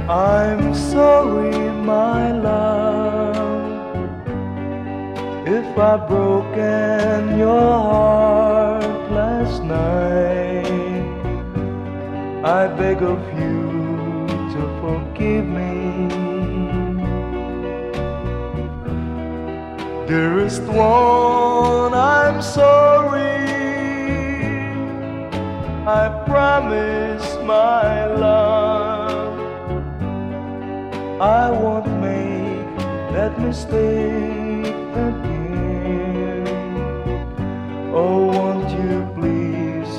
I'm sorry, my love, if I've broken your heart last night. I beg of you to forgive me. Dearest one, I'm sorry. I promise, my love, I won't make that mistake again. Oh, won't you please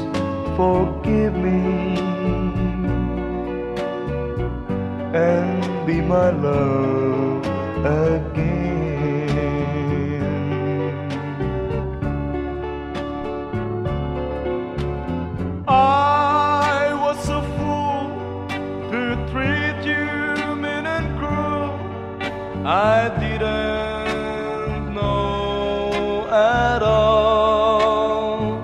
forgive me and be my love again. I was a fool to treat you mean and cruel. I didn't know at all.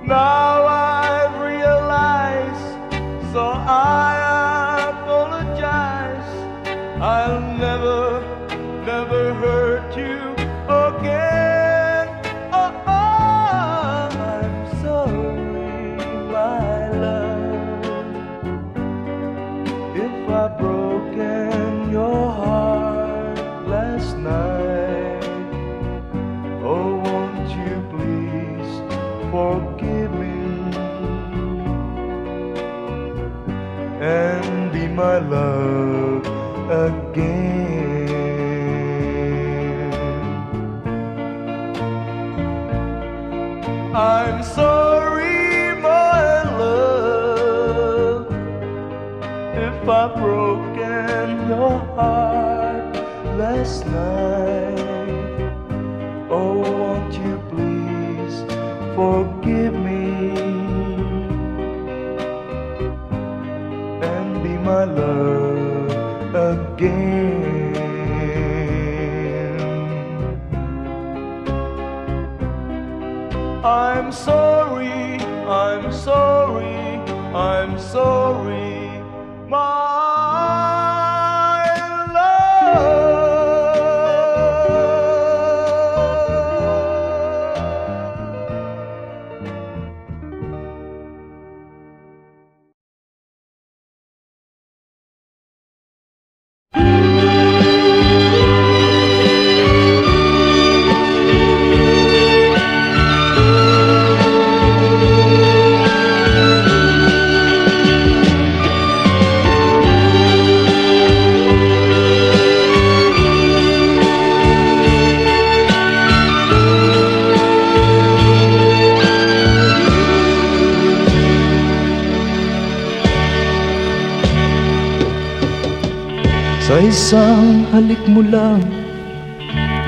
Now I realize, so I apologize. I'll never hurt you again. Oh, I'm sorry, my love, if I've broken your heart last night. Oh, won't you please forgive me and be my love again. I'm sorry, my love, if I've broken your heart last night. Oh, won't you please forgive me and be my love again. I'm sorry, I'm sorry, I'm sorry, my love. Sa isang halik mo lang,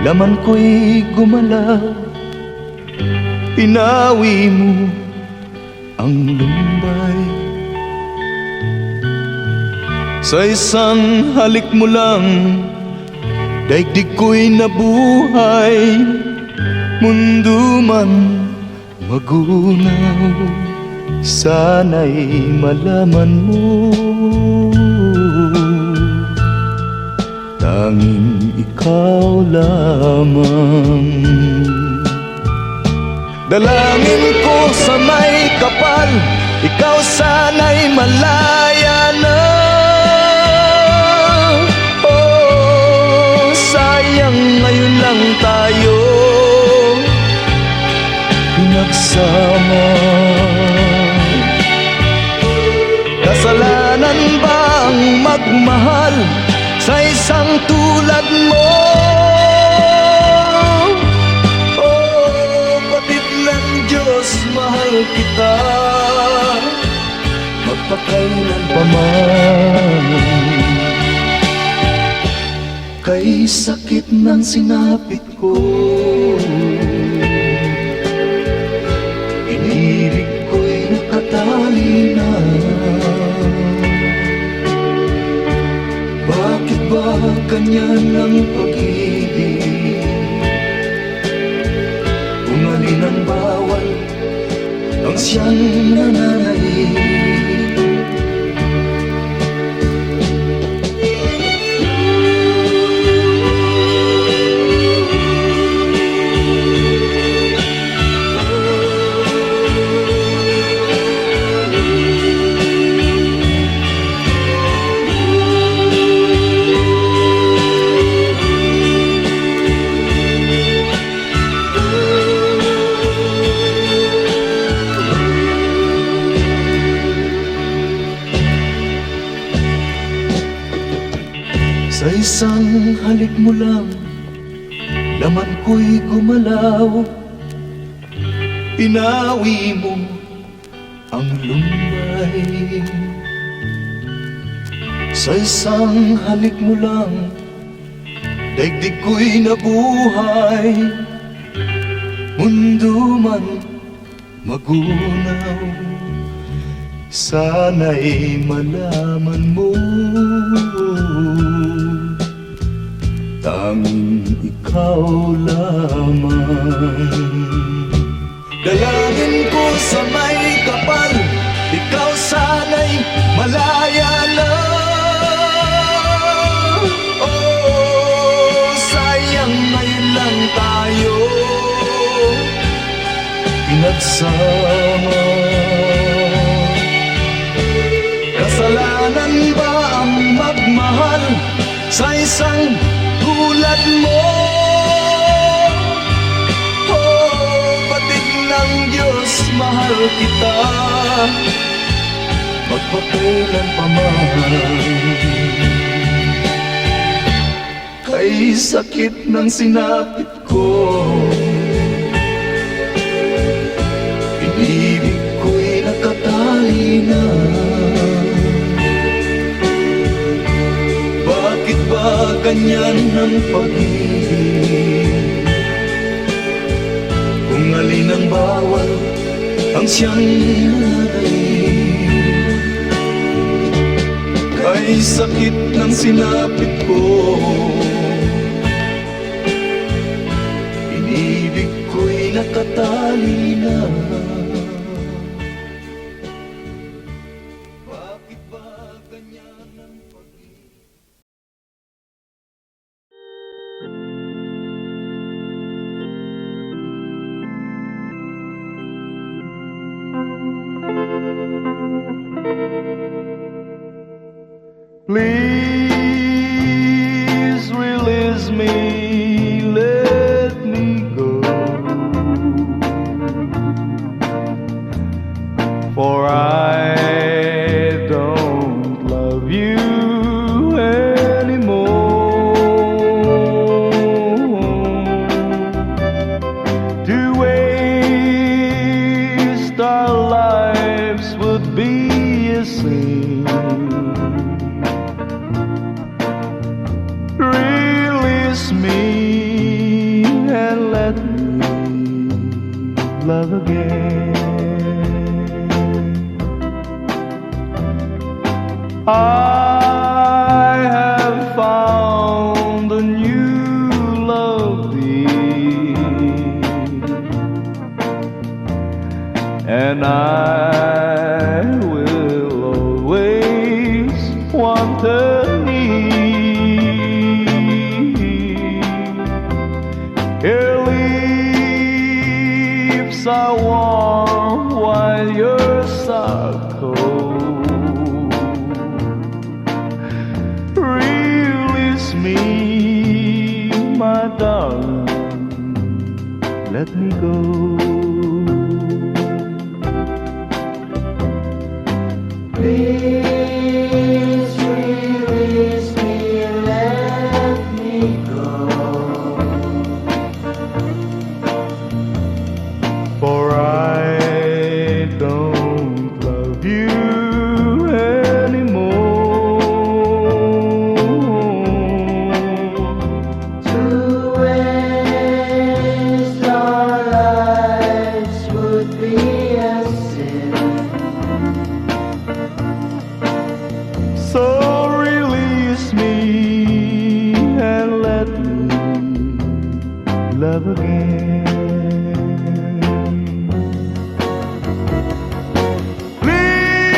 laman ko'y gumalaw. Pinawi mo ang lumbay. Sa isang halik mo lang, daigdig ko'y nabuhay. Mundo man magunaw, sana'y malaman mo, tanging ikaw lamang. Dalangin ko sa may kapal, ikaw sana'y malaya na. Oh, sayang ngayon lang tayo pinagsama. Kasalanan ba ang magmahal sa isang tulad mo? Oh, batid ng Diyos, mahal kita magpakailan pa man. Kay sakit ng sinapit ko, inirig ko'y nakatali na. Bakit ba ganyan ang pag-ibig? Kung alin ang bawal, ang siyang nananaig. Sa isang halik mo lang, laman ko'y gumalaw. Pinawi mo ang lumbay. Sa isang halik mo lang, daigdig ko'y nabuhay. Mundo man magunaw, sana'y malaman mo, tanging ikaw lamang. Dalangin ko sa may kapal, ikaw sana'y malaya na. Oh, sayang ngayon lang tayo pinagsama. Kasalanan ba ang magmahal sa isang tulad mo? Oh, batik ng Diyos, mahal kita, magpakailan pa man. Kay sakit ng sinapit ko, pag-ibig ko'y nakatali na. Bakit ba ganyan ang pag-ibig? Kung alin ang bawal ang siyang nanay. Kay sakit ng sinapit ko, inibig ko'y nakatali na. Bakit ba ganyan ang pag-ibig? Please release me, let me go, for I don't love you anymore. To waste our lives would be a sin. Release me and let me love again. I have found a new love dear, and I will always want her near. Your lips are warm while yours are cold. Release me, my darling, let me go. Please release me, let me go, for I don't love you anymore. To waste our lives would be a sin. So release me and let me love again. Please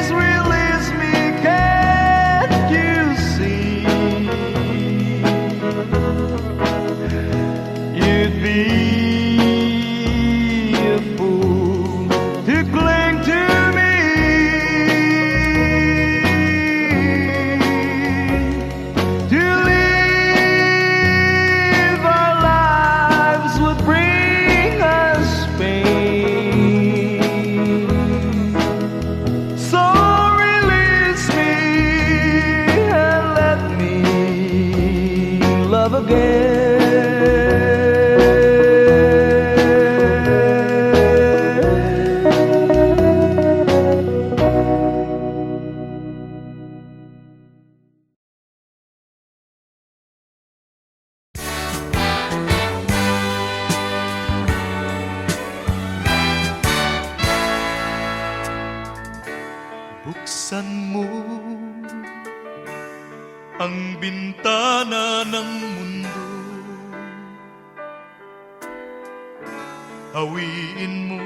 release me, can't you see? You'd be a fool to cling to me. To live our lives Buksan mo ang bintana ng mundo, hawiin mo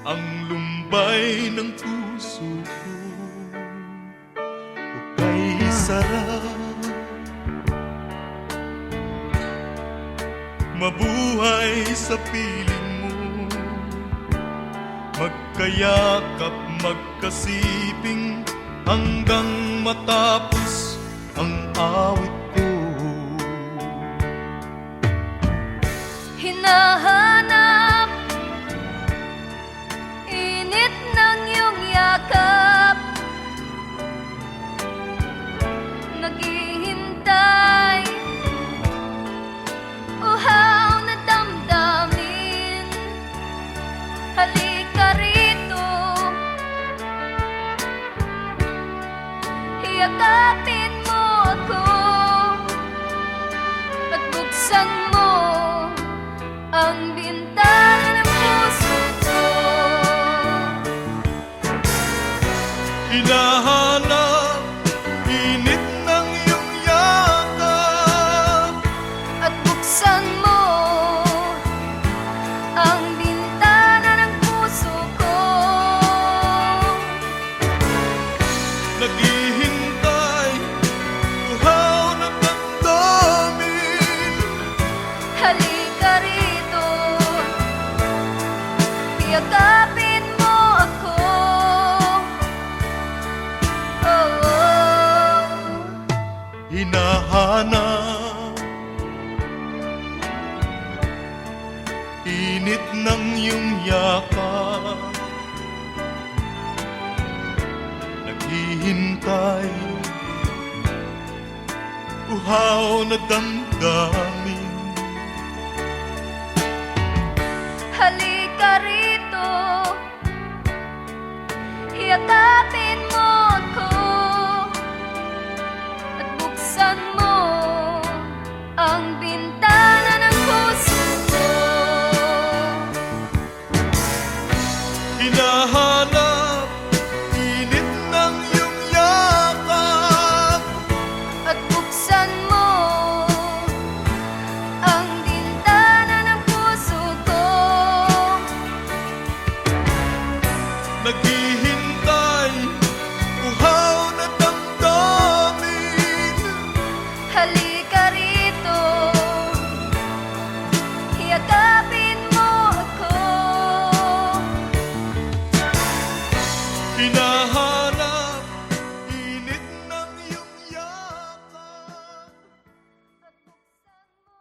ang lumbay ng puso ko. Hukay sarap, mabuhay sa piling mo, magkayakap, magkasiping hanggang matapos ang awit ko. Hinahanap init ng iyong yakap, naghihintay uhaw na damdamin. Halika rito, yakapin mo ako at buksan mo ang bintana ng puso ko. Hinahanap init ng iyong yakap At buksan mo ang bintana ng puso ko. naghihintay, uhaw na damdamin. Halika rito, yakapin mo ako. Oh, oh. Hinahanap init ng iyong yakap, naghihintay, uhaw na damdamin. Halika rito, yakapin mo ako at buksan mo ang bintana ng puso ko. Hinahanap init ng iyong yakap, At buksan mo ang bintana ng puso ko. naghihintay, uhaw na damdamin. Halika rito, yakapin mo ako. Hinahanap init ng iyong yakap. At buksan mo.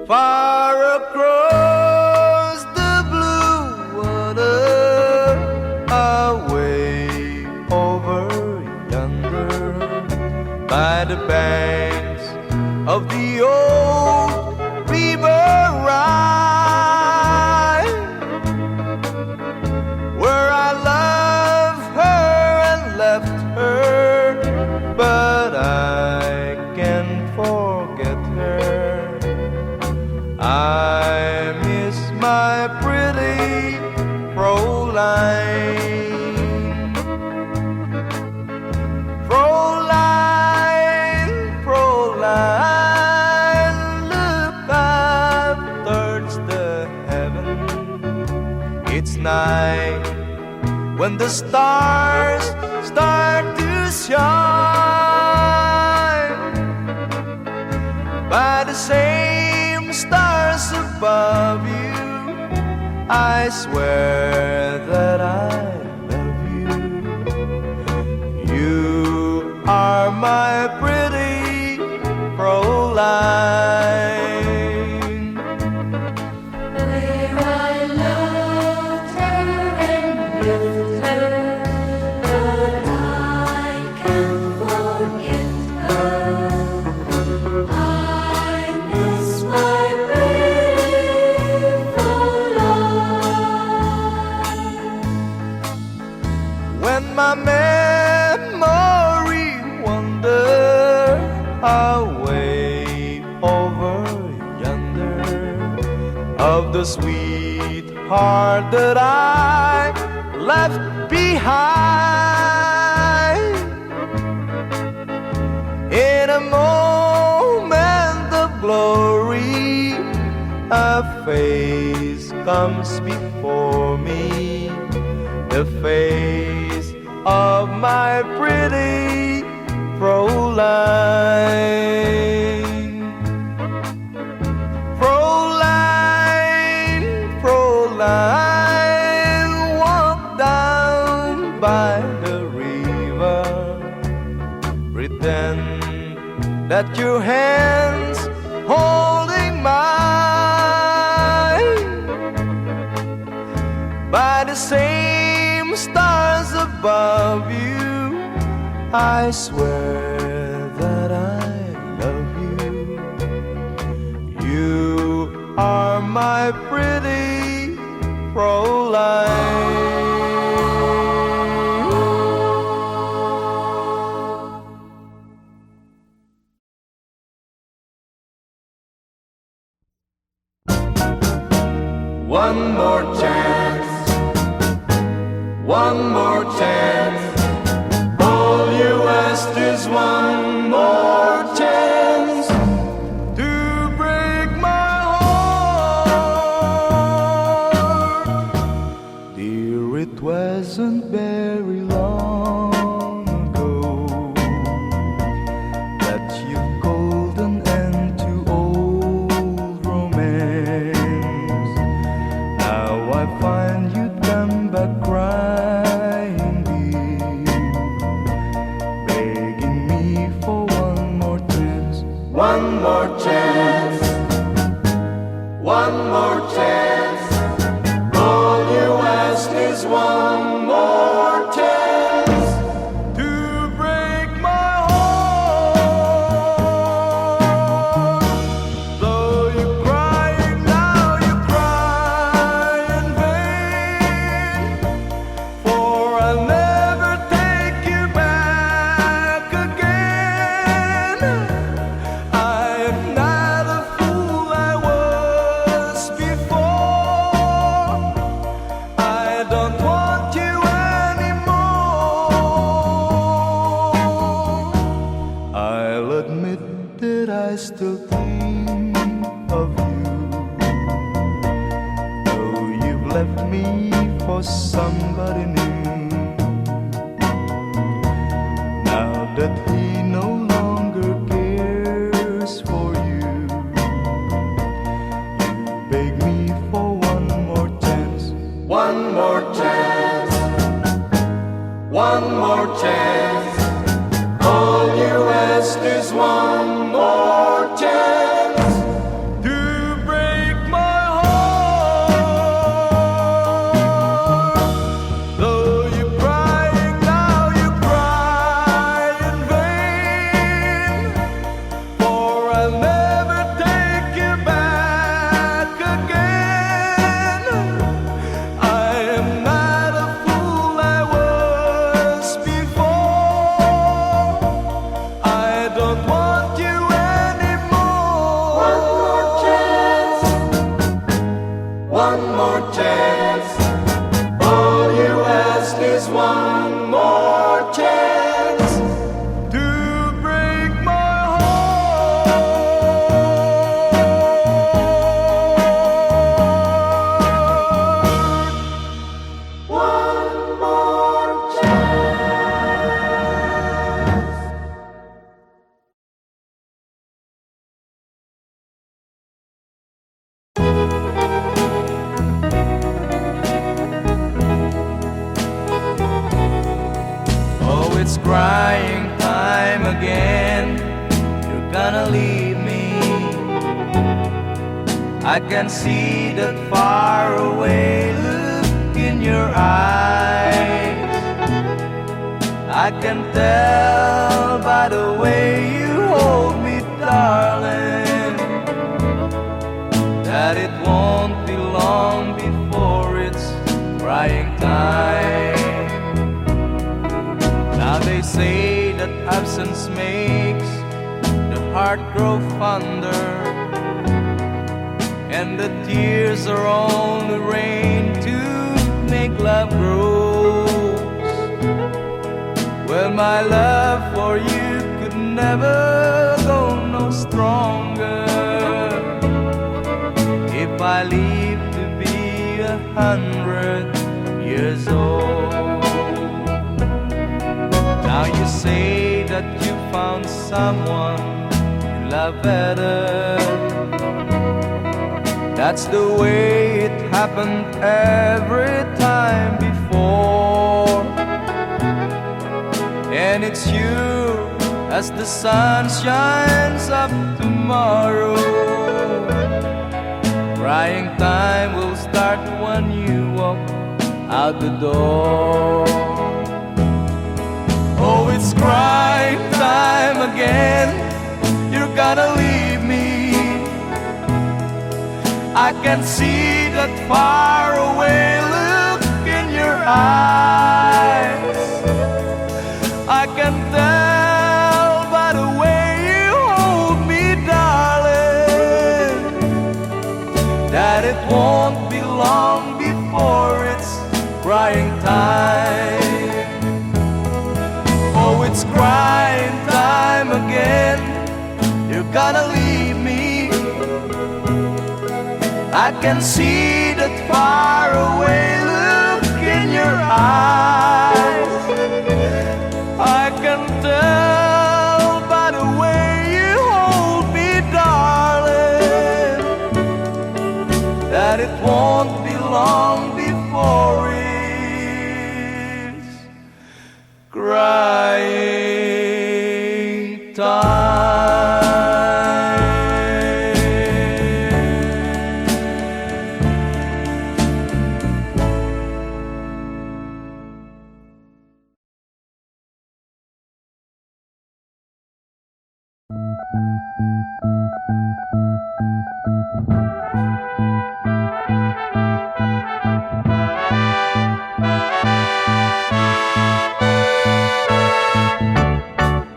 Far across the blue water, away over yonder, by the banks of the old river Rhine, where I loved her and left her, but I can't forget her. I miss my pretty Fräulein. Fräulein, Fräulein, look up towards the heaven. It's night when the stars start to shine. By the same stars above you, I swear that I love you. You are my pretty Fräulein. line. Where I loved her and lived her, but I can't forget her. I miss my beautiful life. When my memory wander away over yonder of the sweetheart that I left behind, in a moment of glory a face comes before me, the face of my pretty Fräulein. Fräulein, Fräulein, walk down by the river, pretend that your hands holding mine. By the same stars above you, I swear that I love you. You are my pretty Fräulein. One more chance, one more chance. All you ask is one more chance to break my heart. Dear, it wasn't very long ago that you called an end to old romance. Now I find you come back crying, dear, begging me for one more chance. One more chance, one more chance. All you ask is one more chance to break my heart. Though you're crying now, you cry in vain, for I'll never take you back again. I'm not a fool I was before. I don't want you anymore. I'll admit that I still think of you, though you've left me for somebody new. Now that he no longer cares for you, you beg me for one more chance. One more chance, one more chance. All you ask is one more chance to break my heart. Though you're crying now, you cry in vain, for I'll never take you back again. I am not a fool I was before. I don't want you anymore. One more chance, one more chance. All you ask is one more chance to break my heart. One more chance. Oh, it's crying time again. You're gonna leave me I can see that far away look in your eyes. I can tell by the way you hold me, darling, that it won't be long before it's crying time. Now they say that absence makes the heart grow fonder, and the tears are only rain to make love grows. Well, my love for you could never go no stronger if I live to be 100 years old. Now you say that you found someone you love better. That's the way it happened every time before. And it's you as the sun shines up tomorrow. Crying time will start when you walk out the door. Oh, it's crying time again. You're gonna leave me. I can see that far away look in your eyes. I can tell by the way you hold me, darling, that it won't be long before it's crying time. Oh, it's crying time again. You're gonna leave me. I can see that far away look in your eyes. I can tell by the way you hold me, darling, that it won't be long before it's crying time.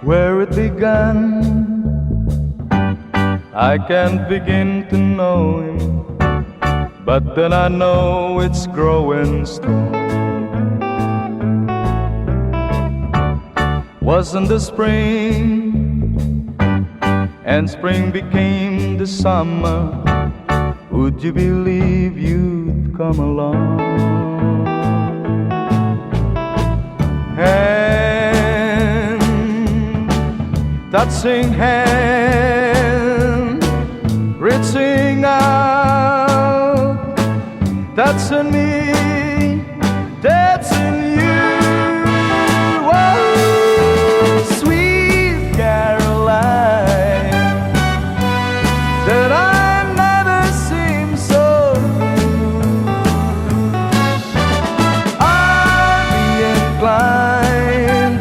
Where it began, I can't begin to know him, but then I know it's growing strong. Wasn't the spring, and spring became the summer, would you believe you'd come along? Hand, touching hand, reaching out, touching me, touching you. Oh, sweet Caroline, that I never seem so good. I'd be inclined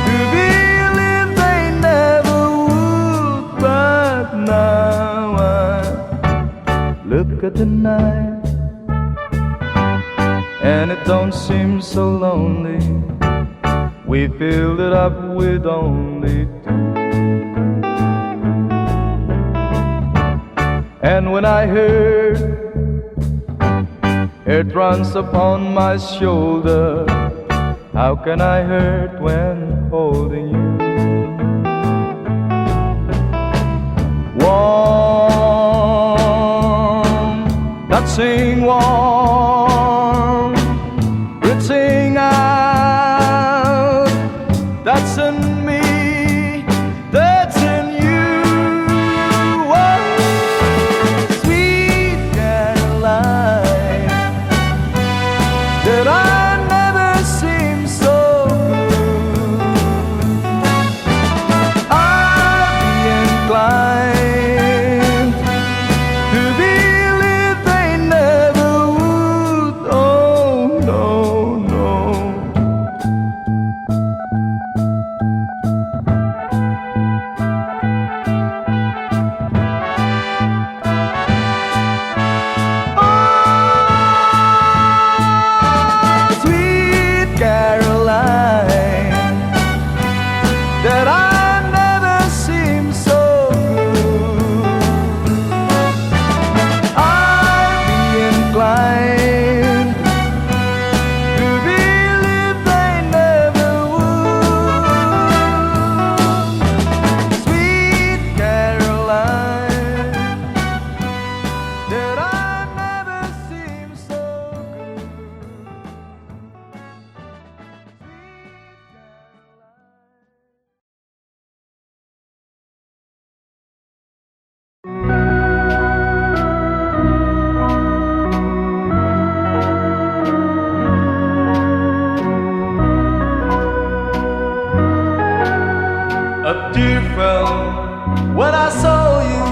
to believe they never would, but now I look at the night and it don't seem so lonely. We filled it up with only two. And when I heard it runs upon my shoulder, how can I hurt when holding you? Warm, touching warm, reaching out, touching me, touching you. Oh, sweet Caroline, that I never seem so good. I'd be inclined Caroline, that I never seem so good. I'd be inclined to believe they never would. Sweet Caroline, that I never seem so good. A tear fell when I saw you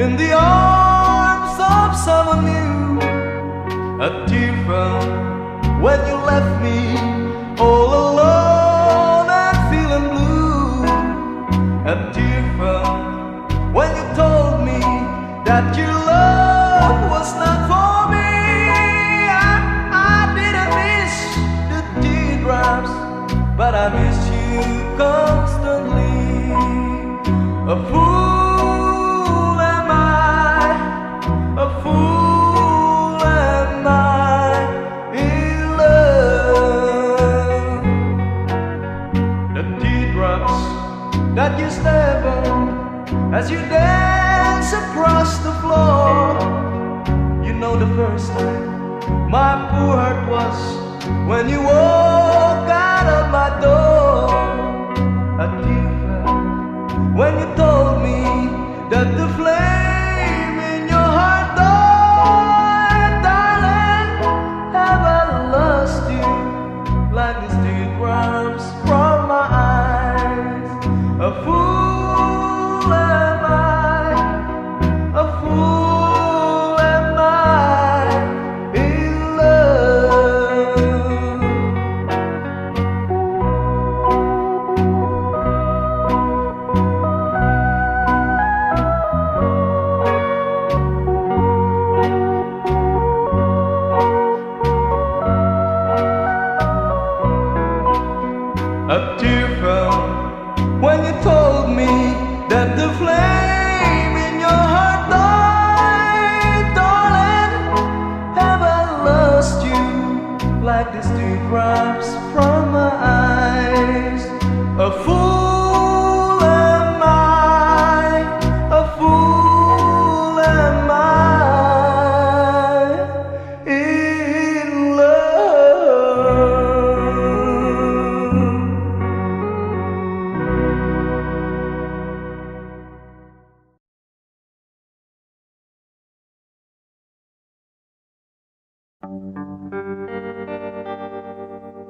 in the arms of someone new. A tear fell when you left me all alone and feeling blue. A tear fell when you told me that your love was not for me. I didn't miss the teardrops, but I miss you constantly. A fool am I, a fool am I in love. The teardrops that you step on as you dance across the floor. You know the first time my poor heart was when you walk out of my door. A tear fell when you told me that the flame in your heart died. Darling, have I lost you like these teardrops from my eyes? A fool am I, a fool am I in love. A tear fell when you told me that the flame in your heart died. Darling, have I lost you like these teardrops from my eyes? A fool am I, a fool am I in love.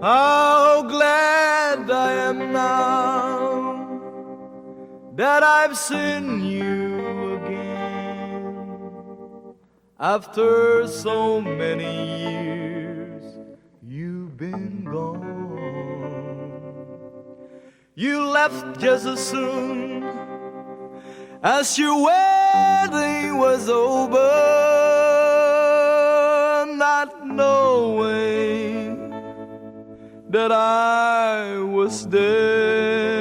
How glad I am now that I've seen you again. After so many years, you've been gone. You left just as soon as your wedding was over, not knowing that I was there.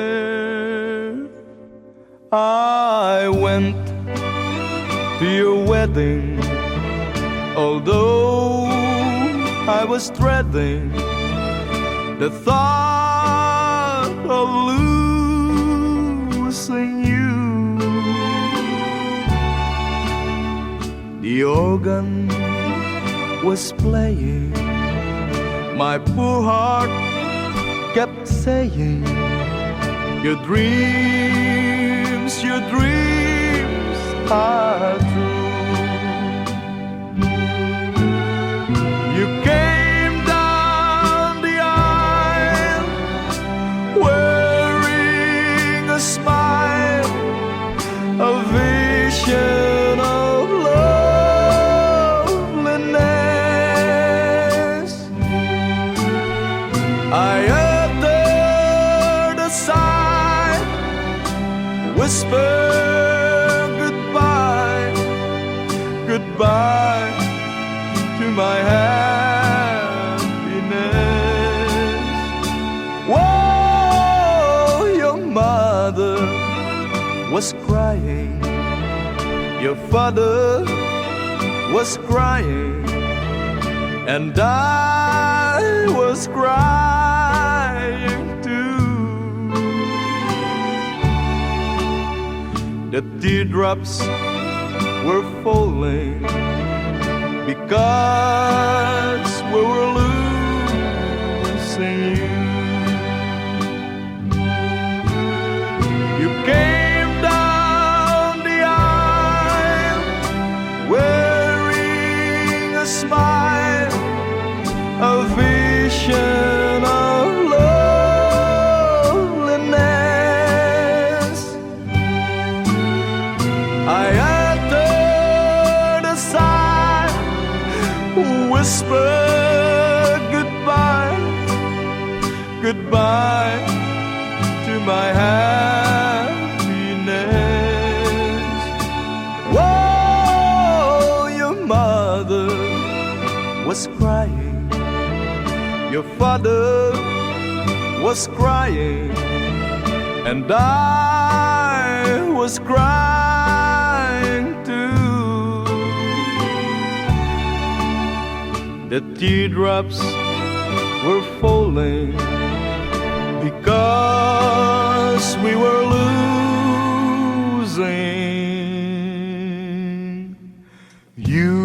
I went to your wedding, although I was dreading the thought of losing you. The organ was playing, my poor heart kept saying, your dreams are true. You came down the aisle wearing a smile, a vision of loveliness. I uttered a sigh, whispered goodbye, goodbye to my happiness. was crying, your father was crying, and I was crying too. The teardrops were falling because we were losing you. You came down the aisle wearing a smile, a vision of loneliness. I uttered a sigh, whispered goodbye, goodbye to my happiness. Whoa, your mother was crying, your father was crying, and I was crying too. The teardrops were falling because we were losing you.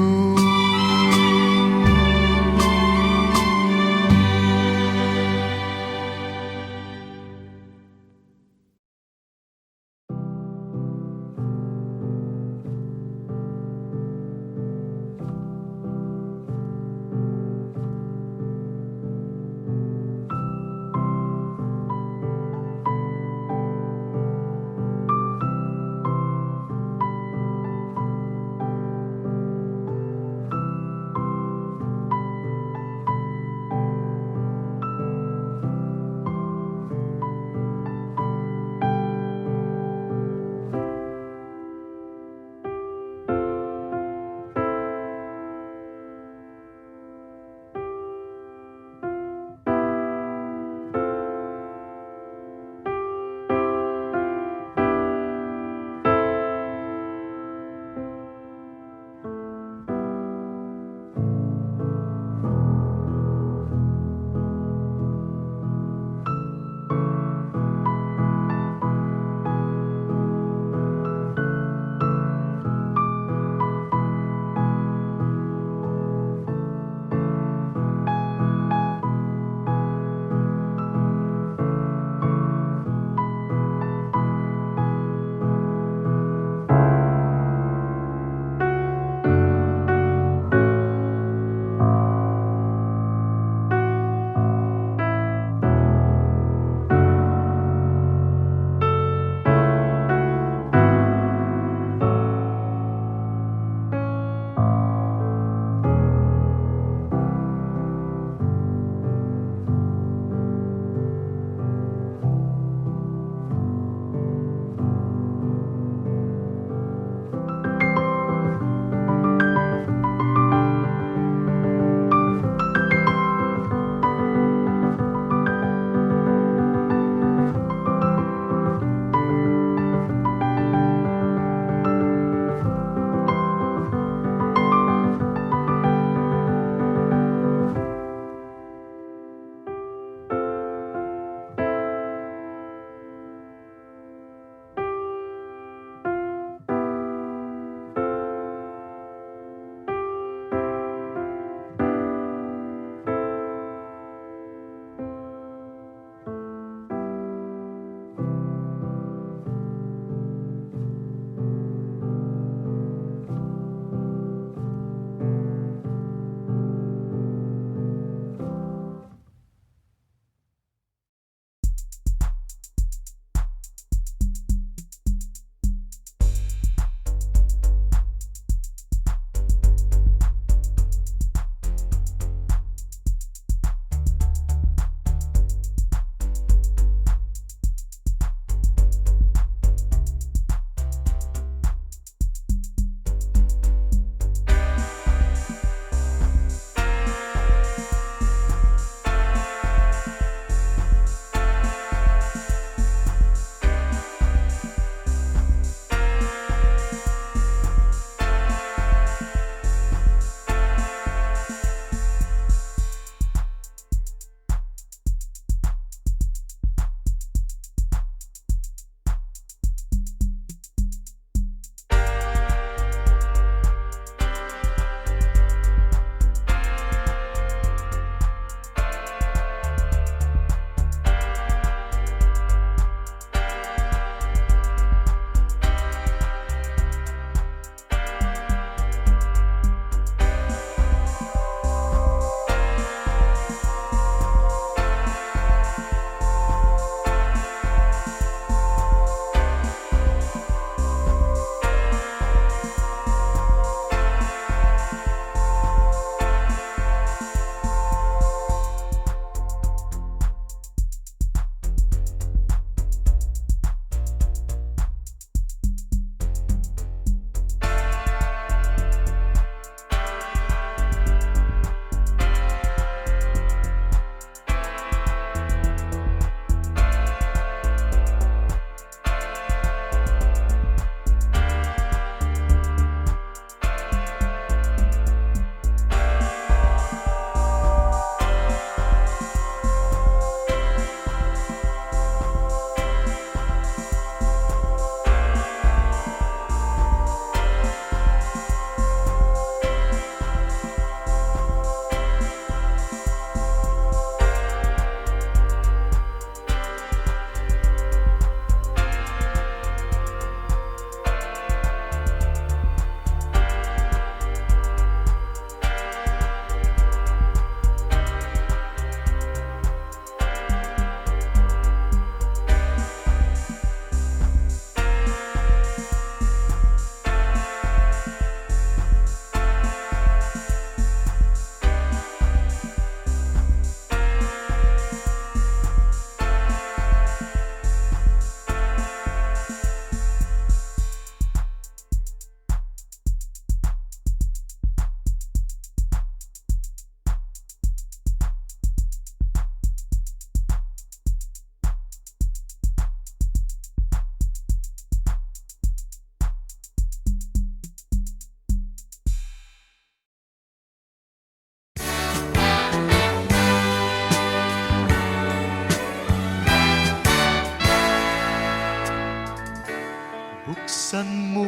Buksan mo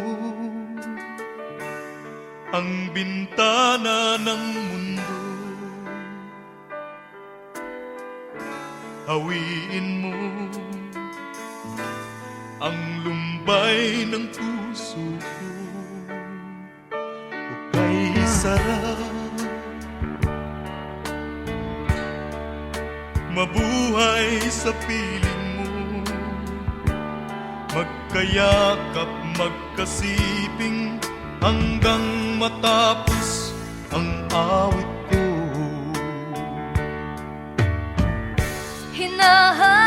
ang bintana ng mundo, hawiin mo ang lumbay ng puso ko. Kay sarap mabuhay sa piling mo, magkayakap, magkasiping hanggang matapos ang awit ko. Hinahanap